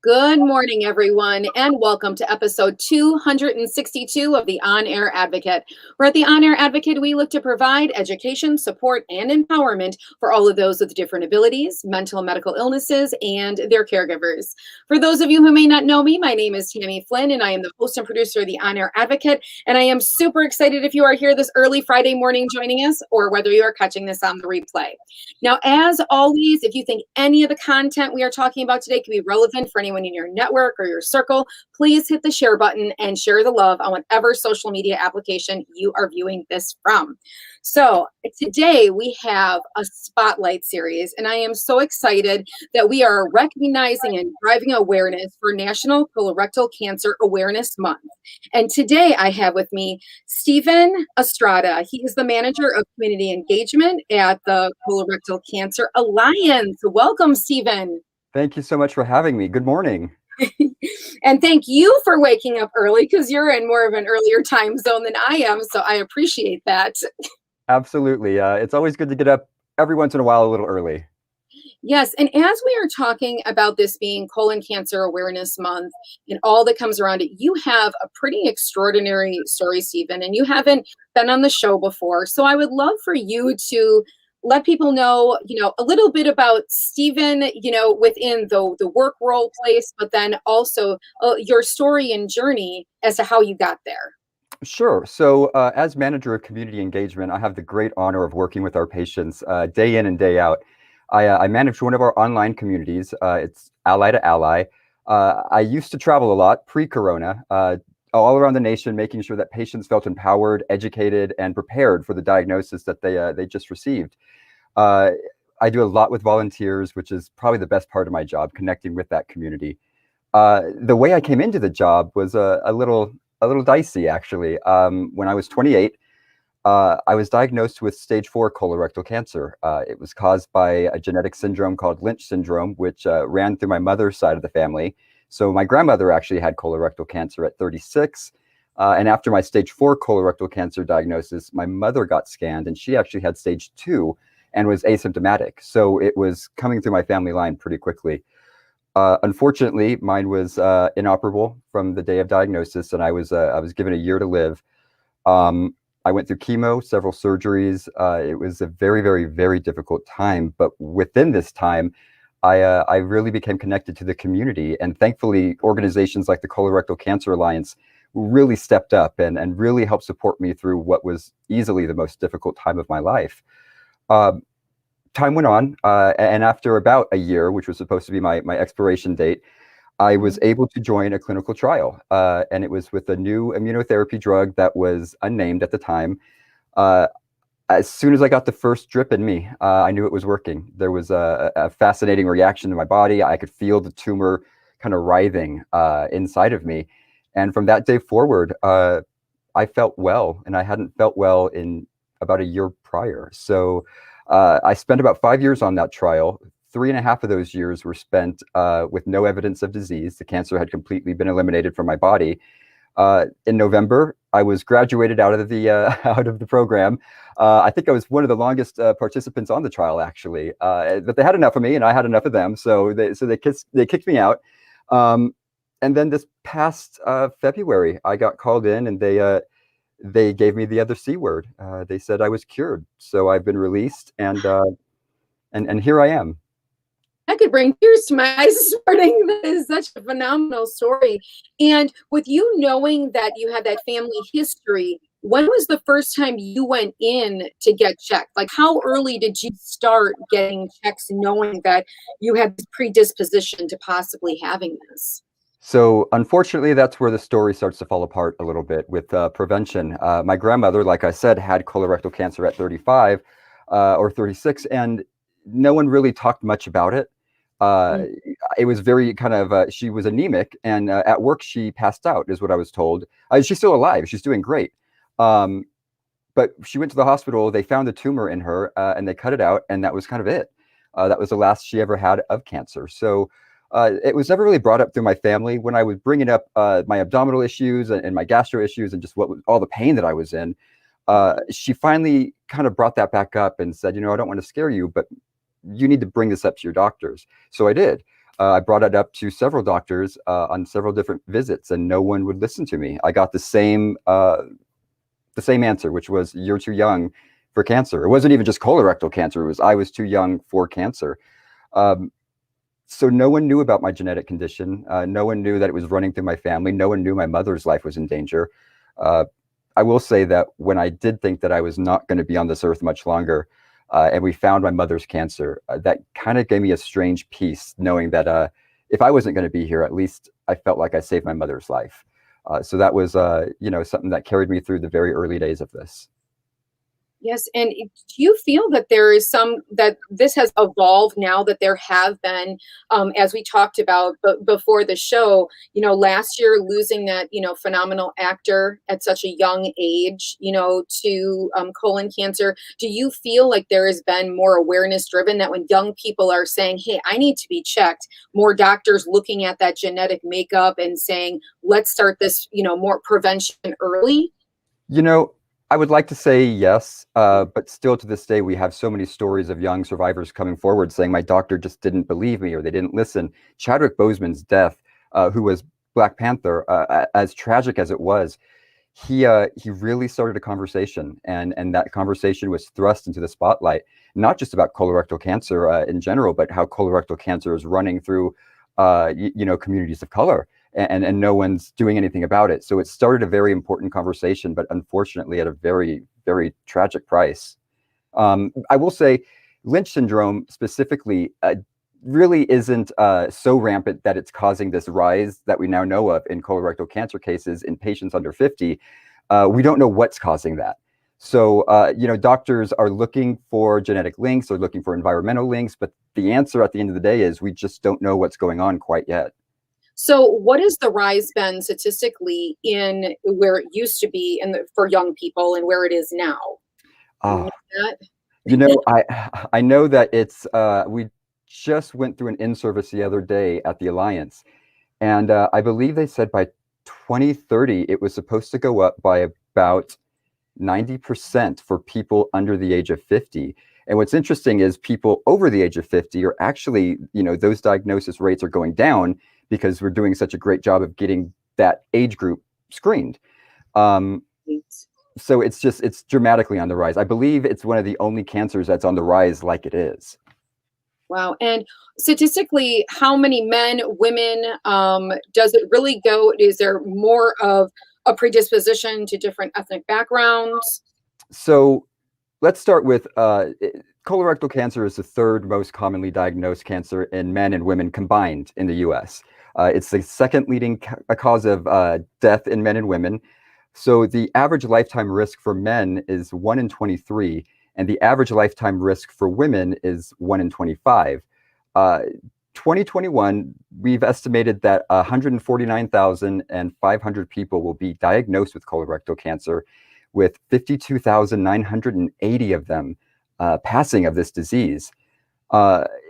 Good morning, everyone, and welcome to episode 262 of the On Air Advocate. We're at the On Air Advocate. We look to provide education, support, and empowerment for all of those with different abilities, mental and medical illnesses, and their caregivers. For those of you who may not know me, my name is Tammy Flynn, and I am the host and producer of the On Air Advocate. And I am super excited if you are here this early Friday morning joining us, or whether you are catching this on the replay. Now, as always, if you think any of the content we are talking about today can be relevant for anyone in your network or your circle, please hit the share button and share the love on whatever social media application you are viewing this from. So today we have a spotlight series, and I am so excited that we are recognizing and driving awareness for National Colorectal Cancer Awareness Month. And today I have with me Stephen Estrada. He is the manager of community engagement at the Colorectal Cancer Alliance. Welcome, Stephen. Thank you so much for having me. Good morning. And thank you for waking up early, because you're in more of an earlier time zone than I am, so I appreciate that. Absolutely. It's always good to get up every once in a while a little early. Yes, and as we are talking about this being Colon Cancer Awareness Month and all that comes around it, you have a pretty extraordinary story, Stephen, and you haven't been on the show before. So I would love for you to let people know, a little bit about Stephen, within the work role place, but then also your story and journey as to how you got there. Sure. So as manager of community engagement, I have the great honor of working with our patients day in and day out. I manage one of our online communities. It's Ally to Ally. I used to travel a lot pre-corona, all around the nation, making sure that patients felt empowered, educated, and prepared for the diagnosis that they just received. I do a lot with volunteers, which is probably the best part of my job, connecting with that community. The way I came into the job was a little dicey, actually. When I was 28, I was diagnosed with stage 4 colorectal cancer. It was caused by a genetic syndrome called Lynch Syndrome, which ran through my mother's side of the family. So my grandmother actually had colorectal cancer at 36. And after my stage 4 colorectal cancer diagnosis, my mother got scanned, and she actually had stage 2 and was asymptomatic. So it was coming through my family line pretty quickly. Unfortunately, mine was inoperable from the day of diagnosis, and I was given a year to live. I went through chemo, several surgeries. It was a very, very, very difficult time. But within this time, I really became connected to the community. And thankfully, organizations like the Colorectal Cancer Alliance really stepped up and really helped support me through what was easily the most difficult time of my life. Time went on, and after about a year, which was supposed to be my expiration date, I was able to join a clinical trial, and it was with a new immunotherapy drug that was unnamed at the time. As soon as I got the first drip in me, I knew it was working. There was a fascinating reaction in my body. I could feel the tumor kind of writhing inside of me. And from that day forward, I felt well, and I hadn't felt well in about a year prior. So I spent about 5 years on that trial. 3.5 of those years were spent with no evidence of disease. The cancer had completely been eliminated from my body. In November, I was graduated out of the program. I think I was one of the longest participants on the trial, actually. But they had enough of me, and I had enough of them. So they kicked me out. And then this past February, I got called in, and they gave me the other C word. They said I was cured. So I've been released, and here I am. I could bring tears to my eyes this morning. That is such a phenomenal story. And with you knowing that you had that family history, when was the first time you went in to get checked? Like, how early did you start getting checks, knowing that you had this predisposition to possibly having this? So unfortunately, that's where the story starts to fall apart a little bit with prevention. My grandmother, like I said, had colorectal cancer at 35 or 36, and no one really talked much about it. It was very kind of, she was anemic, and at work she passed out, is what I was told. She's still alive. She's doing great. But she went to the hospital. They found a tumor in her, and they cut it out, and that was kind of it. That was the last she ever had of cancer. So it was never really brought up through my family. When I was bringing up my abdominal issues and my gastro issues and just all the pain that I was in, she finally kind of brought that back up and said, I don't want to scare you, but you need to bring this up to your doctors. So I did. I brought it up to several doctors on several different visits, and no one would listen to me. I got the same answer, which was, "You're too young for cancer." It wasn't even just colorectal cancer; it was I was too young for cancer. Um, so no one knew about my genetic condition. No one knew that it was running through my family. No one knew my mother's life was in danger. Uh, I will say that when I did think that I was not going to be on this earth much longer, and we found my mother's cancer, that kind of gave me a strange peace, knowing that if I wasn't going to be here, at least I felt like I saved my mother's life. So that was, something that carried me through the very early days of this. Yes, and do you feel that there is that this has evolved now that there have been, as we talked about before the show, last year losing that, phenomenal actor at such a young age, to colon cancer. Do you feel like there has been more awareness driven that when young people are saying, hey, I need to be checked, more doctors looking at that genetic makeup and saying, let's start this, more prevention early? You know, I would like to say yes, but still to this day, we have so many stories of young survivors coming forward saying my doctor just didn't believe me or they didn't listen. Chadwick Boseman's death, who was Black Panther, as tragic as it was, he really started a conversation, and that conversation was thrust into the spotlight, not just about colorectal cancer in general, but how colorectal cancer is running through communities of color, and no one's doing anything about it. So it started a very important conversation, but unfortunately at a very, very tragic price. I will say Lynch syndrome specifically really isn't so rampant that it's causing this rise that we now know of in colorectal cancer cases in patients under 50. We don't know what's causing that. So, doctors are looking for genetic links, they're looking for environmental links, but the answer at the end of the day is we just don't know what's going on quite yet. So what has the rise been statistically in where it used to be for young people and where it is now? Do you Ah, know that? I know that it's we just went through an in-service the other day at the Alliance, and I believe they said by 2030 it was supposed to go up by about 90% for people under the age of 50. And what's interesting is people over the age of 50 are actually, those diagnosis rates are going down because we're doing such a great job of getting that age group screened. Um, so it's dramatically on the rise. I believe it's one of the only cancers that's on the rise like it is. Wow. And statistically, how many men, women, does it really go? Is there more of a predisposition to different ethnic backgrounds? So let's start with colorectal cancer is the third most commonly diagnosed cancer in men and women combined in the US. It's the second leading cause of death in men and women. So the average lifetime risk for men is 1 in 23, and the average lifetime risk for women is 1 in 25. 2021, we've estimated that 149,500 people will be diagnosed with colorectal cancer, with 52,980 of them passing of this disease.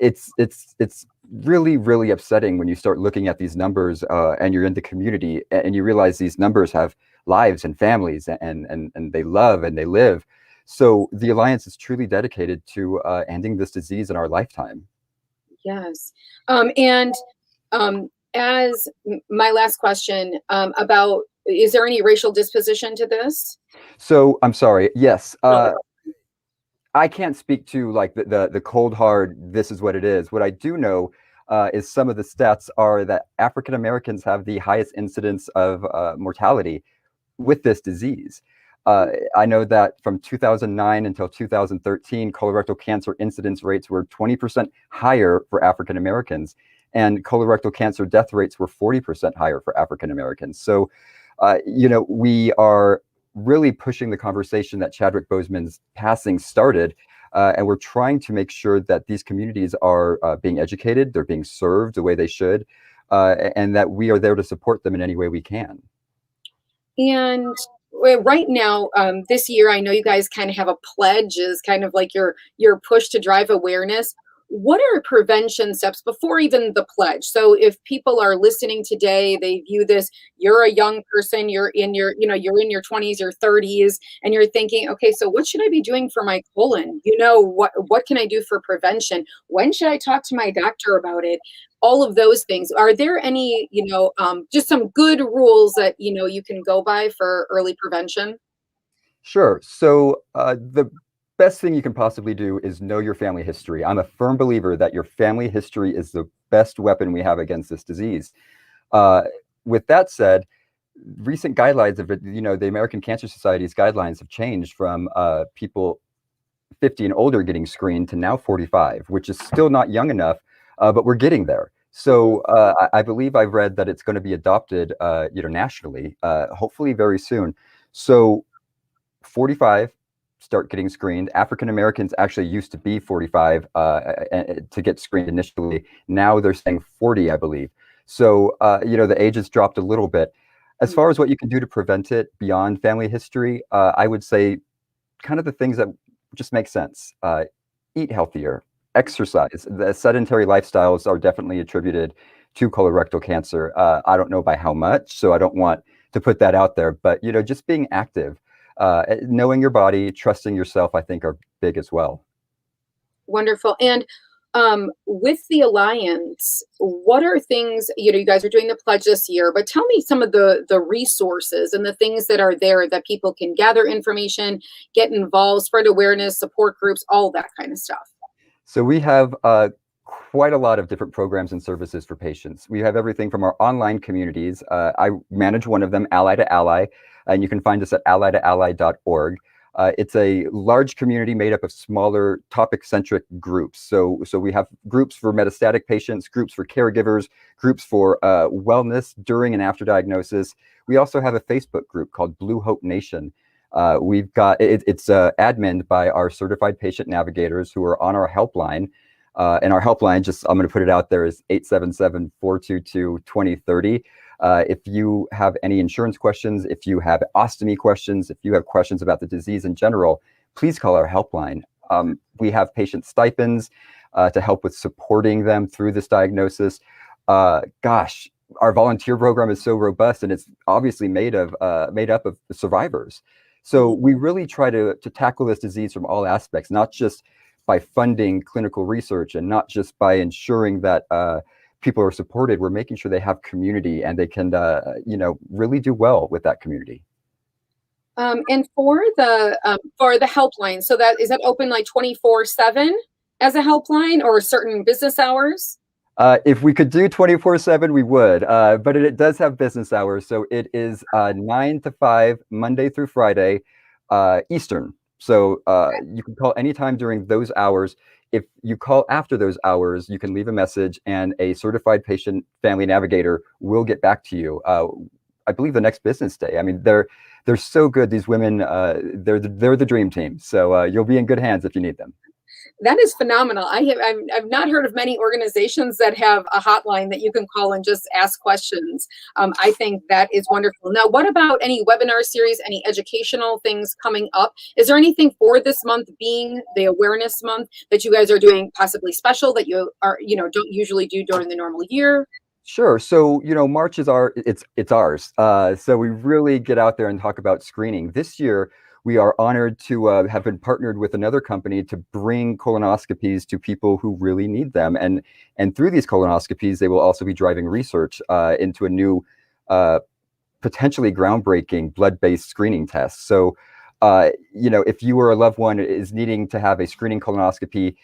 It's really, really upsetting when you start looking at these numbers and you're in the community and you realize these numbers have lives and families and they love and they live. So the Alliance is truly dedicated to ending this disease in our lifetime. Yes. And as my last question about, is there any racial disposition to this? So I'm sorry. Yes. No. I can't speak to like the cold hard, this is what it is. What I do know is some of the stats are that African Americans have the highest incidence of mortality with this disease. I know that from 2009 until 2013, colorectal cancer incidence rates were 20% higher for African Americans, and colorectal cancer death rates were 40% higher for African Americans. So, we are really pushing the conversation that Chadwick Boseman's passing started. And we're trying to make sure that these communities are being educated, they're being served the way they should, and that we are there to support them in any way we can. And right now, this year, I know you guys kind of have a pledge, is kind of like your push to drive awareness. what are prevention steps before even the pledge? So if people are listening today, they view this, you're a young person, you're in your 20s or 30s, and you're thinking, okay, so what should I be doing for my colon? What can I do for prevention? When should I talk to my doctor about it? All of those things. Are there any, just some good rules that, you can go by for early prevention? Sure. So the best thing you can possibly do is know your family history. I'm a firm believer that your family history is the best weapon we have against this disease. Uh, with that said, recent guidelines of the American Cancer Society's guidelines have changed from people 50 and older getting screened to now 45, which is still not young enough, but we're getting there. So I believe I've read that it's going to be adopted, nationally, hopefully very soon. So 45 start getting screened. African Americans actually used to be 45 to get screened initially. Now they're saying 40, I believe. So the age has dropped a little bit. As far as what you can do to prevent it beyond family history, I would say kind of the things that just make sense. Eat healthier, exercise. The sedentary lifestyles are definitely attributed to colorectal cancer. I don't know by how much, so I don't want to put that out there, but just being active, knowing your body, trusting yourself, I think are big as well. Wonderful. And with the Alliance, what are things, you guys are doing the pledge this year, but tell me some of the resources and the things that are there that people can gather information, get involved, spread awareness, support groups, all that kind of stuff. So we have quite a lot of different programs and services for patients. We have everything from our online communities. I manage one of them, Ally to Ally, and you can find us at allytoally.org. It's a large community made up of smaller topic-centric groups. So we have groups for metastatic patients, groups for caregivers, groups for wellness during and after diagnosis. We also have a Facebook group called Blue Hope Nation. We've got it's adminned by our certified patient navigators who are on our helpline. And our helpline, just I'm going to put it out there, is 877-422-2030. If you have any insurance questions, if you have ostomy questions, if you have questions about the disease in general, please call our helpline. We have patient stipends to help with supporting them through this diagnosis. Gosh, our volunteer program is so robust, and it's obviously made up of survivors. So we really try to tackle this disease from all aspects, not just by funding clinical research and not just by ensuring that people are supported. We're making sure they have community and they can, really do well with that community. And for the helpline, so is that open like 24/7 as a helpline or certain business hours? If we could do 24/7, we would, but it does have business hours. So it is 9 to 5, Monday through Friday, Eastern. So you can call anytime during those hours. If you call after those hours, you can leave a message and a certified patient family navigator will get back to you. I believe the next business day. I mean, they're so good. These women, they're the dream team. So you'll be in good hands if you need them. That is phenomenal. I've not heard of many organizations that have a hotline that you can call and just ask questions. I think that is wonderful. Now, what about any webinar series, any educational things coming up? Is there anything for this month being the awareness month that you guys are doing possibly special that you are, don't usually do during the normal year? Sure. So, March is it's ours. So we really get out there and talk about screening. This year, we are honored to have been partnered with another company to bring colonoscopies to people who really need them. And through these colonoscopies, they will also be driving research into a new, potentially groundbreaking blood-based screening test. So, if you or a loved one is needing to have a screening colonoscopy,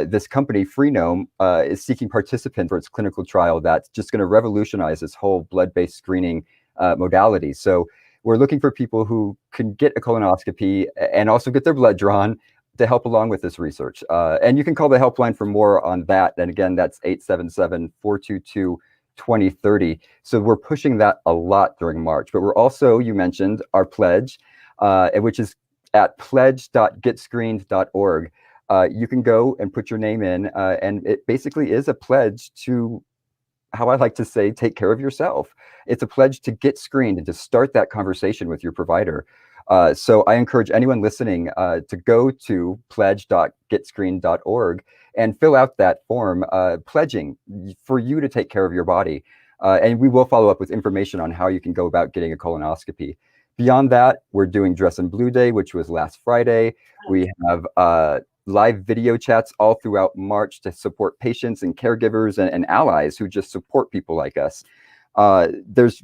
this company, Freenome, is seeking participants for its clinical trial that's just going to revolutionize this whole blood-based screening modality. So we're looking for people who can get a colonoscopy and also get their blood drawn to help along with this research. And you can call the helpline for more on that. And again, that's 877-422-2030. So we're pushing that a lot during March. But we're also, you mentioned, our pledge, which is at pledge.getscreened.org. You can go and put your name in, and it basically is a pledge to, how I like to say, take care of yourself. It's a pledge to get screened and to start that conversation with your provider. So I encourage anyone listening to go to pledge.getscreened.org and fill out that form pledging for you to take care of your body. And we will follow up with information on how you can go about getting a colonoscopy. Beyond that, we're doing Dress in Blue Day, which was last Friday. We have live video chats all throughout March to support patients and caregivers and allies who just support people like us. There's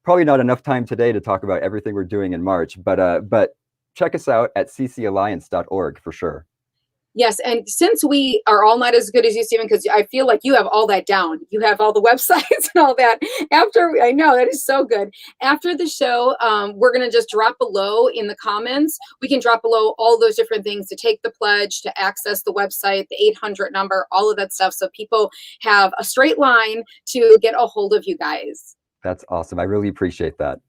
probably not enough time today to talk about everything we're doing in March, but check us out at ccalliance.org for sure. Yes, and since we are all not as good as you, Stephen, because I feel like you have all that down. You have all the websites and all that. I know that is so good. After the show, we're going to just drop below in the comments. We can drop below all those different things to take the pledge, to access the website, the 800 number, all of that stuff, so people have a straight line to get a hold of you guys. That's awesome. I really appreciate that.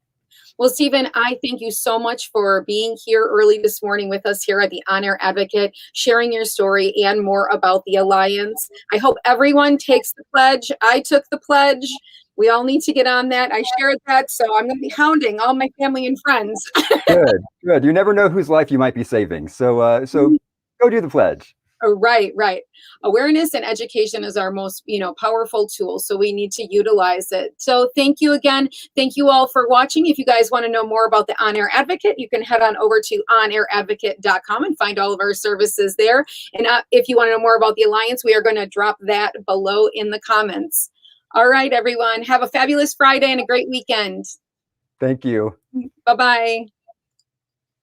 Well, Stephen, I thank you so much for being here early this morning with us here at the On Air Advocate, sharing your story and more about the Alliance. I hope everyone takes the pledge. I took the pledge. We all need to get on that. I shared that, so I'm going to be hounding all my family and friends. Good, good. You never know whose life you might be saving. So go do the pledge. Right. Awareness and education is our most, powerful tool. So we need to utilize it. So thank you again. Thank you all for watching. If you guys want to know more about the On Air Advocate, you can head on over to onairadvocate.com and find all of our services there. And if you want to know more about the Alliance, we are going to drop that below in the comments. All right, everyone. Have a fabulous Friday and a great weekend. Thank you. Bye-bye.